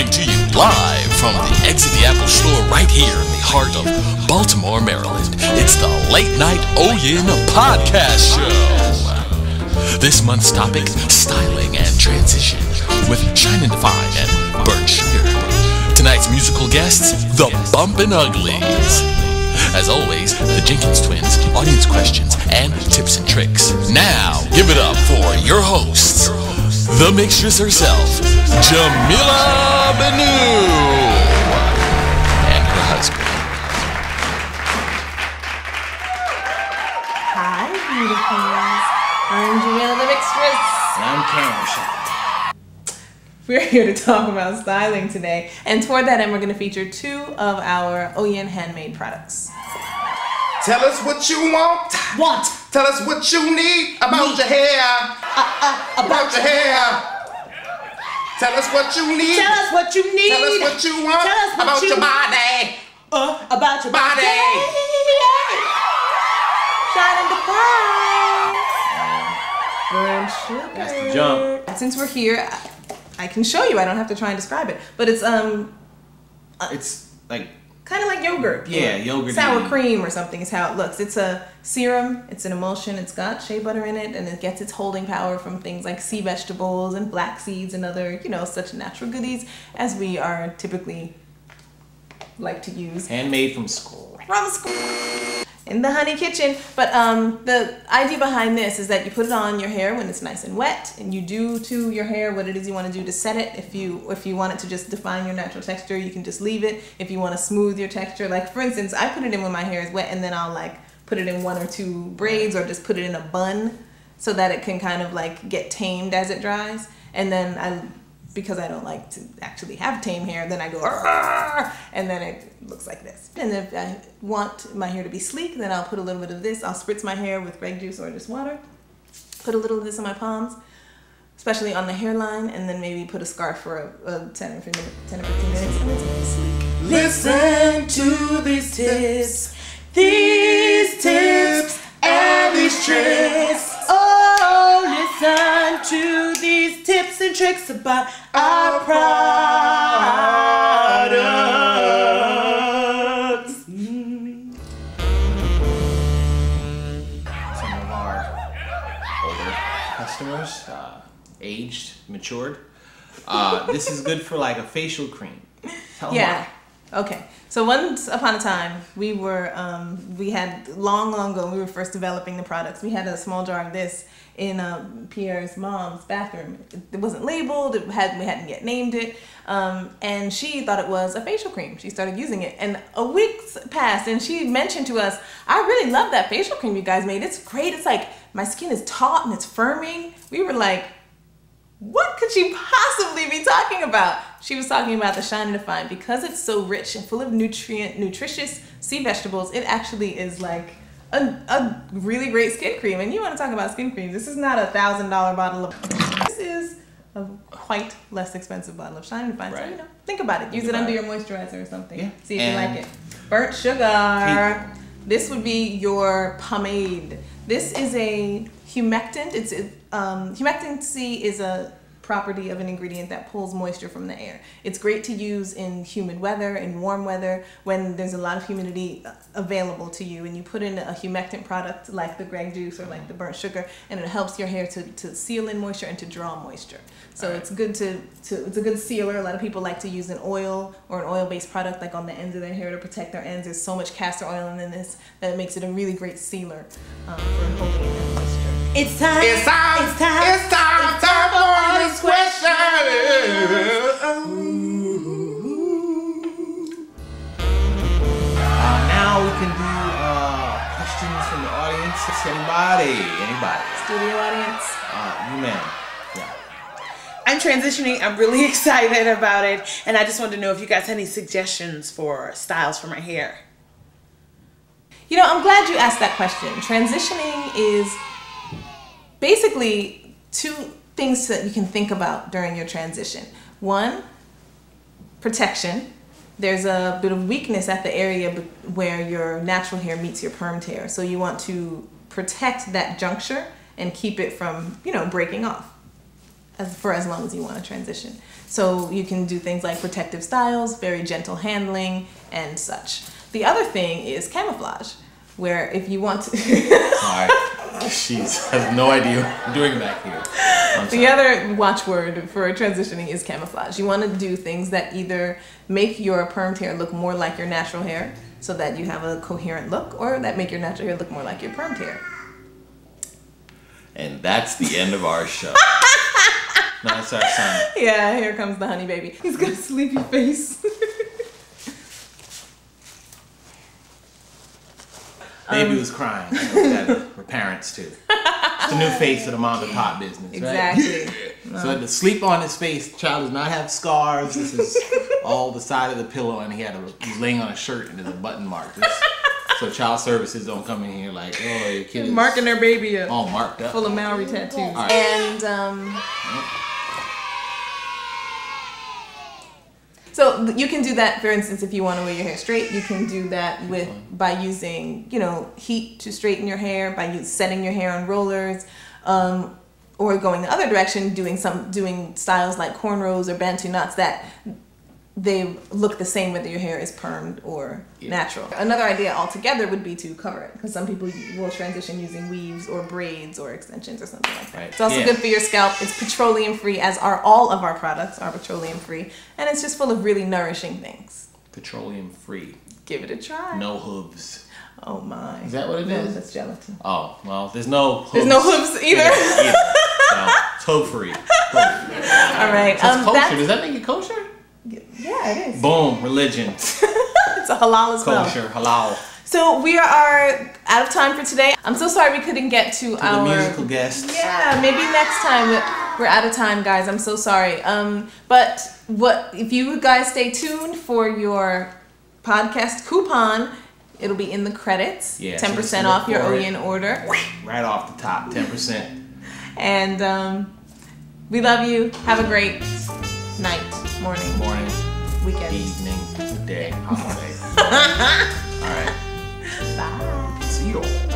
Coming to you live from the Exit the Apple store right here in the heart of Baltimore, Maryland. It's the Late Night OYIN podcast show. This month's topic, styling and transition with Shine and Define and Burnt Sugar. Tonight's musical guests, the Bumpin' Uglies. As always, the Jenkins twins, audience questions, and tips and tricks. Now, give it up for your hosts, the mixtress herself, Jamila Banu, and her husband. Hi, beautifuls. I'm Jamila the mixtress. And I'm Cameron. We're here to talk about styling today, and toward that end, we're going to feature two of our OYIN handmade products. Tell us what you want. Tell us what you need about your hair. About your hair. Tell us what you need. Tell us what you need. Tell us what you want. Tell us what about you your body. About your body. Shine and define. Burnt sugar. That's the jump. Since we're here, I can show you. I don't have to try and describe it, but it's like kind of like yogurt. Yeah, yogurt. Sour cream or something is how it looks. It's a serum, it's an emulsion, it's got shea butter in it, and it gets its holding power from things like sea vegetables and flax seeds and other, such natural goodies as we are typically like to use. Handmade from school. In the honey kitchen. But the idea behind this is that you put it on your hair when it's nice and wet, and you do to your hair what it is you want to do to set it. If you want it to just define your natural texture, you can just leave it. If you want to smooth your texture, like for instance, I put it in when my hair is wet, and then I'll like put it in one or two braids or just put it in a bun so that it can kind of like get tamed as it dries. And then because I don't like to actually have tame hair, then I go, "Arr!" And then it looks like this. And if I want my hair to be sleek, then I'll put a little bit of this. I'll spritz my hair with grape juice or just water. Put a little of this on my palms, especially on the hairline, and then maybe put a scarf for 10 or 15 minutes, and it's really sleek. Listen to these tips and these tricks. Oh, listen to these tips and tricks about our products. Some of our older customers, aged, matured. This is good for like a facial cream. Tell them Yeah. Okay. So once upon a time, we had long ago, when we were first developing the products, we had a small jar of this in Pierre's mom's bathroom. It wasn't labeled, we hadn't yet named it, and she thought it was a facial cream. She started using it, and a week passed, and she mentioned to us, I really love that facial cream you guys made. It's great. It's like, my skin is taut and it's firming. We were like, what could she possibly be talking about? She was talking about the Shine and Define. Because it's so rich and full of nutritious sea vegetables, it actually is like a really great skin cream. And you want to talk about skin cream, this is not a $1,000 bottle of, this is a quite less expensive bottle of Shine and Define. Right. So, think about it. Use it under your moisturizer or something. Yeah. See if you like it. Burnt sugar. This would be your pomade. This is a humectant. Humectancy is a property of an ingredient that pulls moisture from the air. It's great to use in humid weather, in warm weather, when there's a lot of humidity available to you, and you put in a humectant product like the grape juice or like the burnt sugar, and it helps your hair to seal in moisture and to draw moisture. So it's good it's a good sealer. A lot of people like to use an oil or an oil-based product like on the ends of their hair to protect their ends. There's so much castor oil in this that it makes it a really great sealer for holding in that moisture. It's time for all these questions. Now we can do questions from the audience. Anybody? Studio audience. You ma'am. Yeah. I'm transitioning. I'm really excited about it, and I just wanted to know if you guys had any suggestions for styles for my hair. I'm glad you asked that question. Transitioning is basically two things that you can think about during your transition. One, protection. There's a bit of weakness at the area where your natural hair meets your permed hair. So you want to protect that juncture and keep it from, breaking off. for as long as you want to transition. So you can do things like protective styles, very gentle handling, and such. The other thing is camouflage, where if you want to... Sorry. She has no idea what I'm doing back here. The other watchword for transitioning is camouflage. You want to do things that either make your permed hair look more like your natural hair, so that you have a coherent look, or that make your natural hair look more like your permed hair. And that's the end of our show. No, that's our son. Yeah, here comes the honey baby. He's got a sleepy face. Baby was crying. Her parents too. It's the new face of the mom and pop business, Exactly. right? So to sleep on his face, the child does not have scars. This is all the side of the pillow, and he's laying on a shirt and there's a button mark. So child services don't come in here like, oh, your kid is marking their baby up. All marked up. Full of Maori tattoos. Right. And so you can do that, for instance, if you want to wear your hair straight, you can do that by using, heat to straighten your hair, by setting your hair on rollers, or going the other direction, doing styles like cornrows or bantu knots that they look the same whether your hair is permed or natural. Another idea altogether would be to cover it, because some people will transition using weaves or braids or extensions or something like that. Right. It's also good for your scalp. It's petroleum free, as are all of our products are petroleum free, and it's just full of really nourishing things. Petroleum free. Give it a try. No hooves. Oh my. Is that what it no, is? That's gelatin. Oh, well, there's no hooves. There's no hooves either. So, it's hoof free. All right. It's kosher. Does that make it kosher? Yeah, it is. Boom, religion. It's a halal as well. Kosher, halal. So we are out of time for today. I'm so sorry we couldn't get to our the musical guests. Yeah, maybe next time. We're out of time, guys. I'm so sorry. But if you guys stay tuned for your podcast coupon, it'll be in the credits. Yeah, 10% off your OYIN order. Right off the top, 10%. And we love you. Have a great night, morning, weekend, evening, day, holiday. All right. Bye. See you all.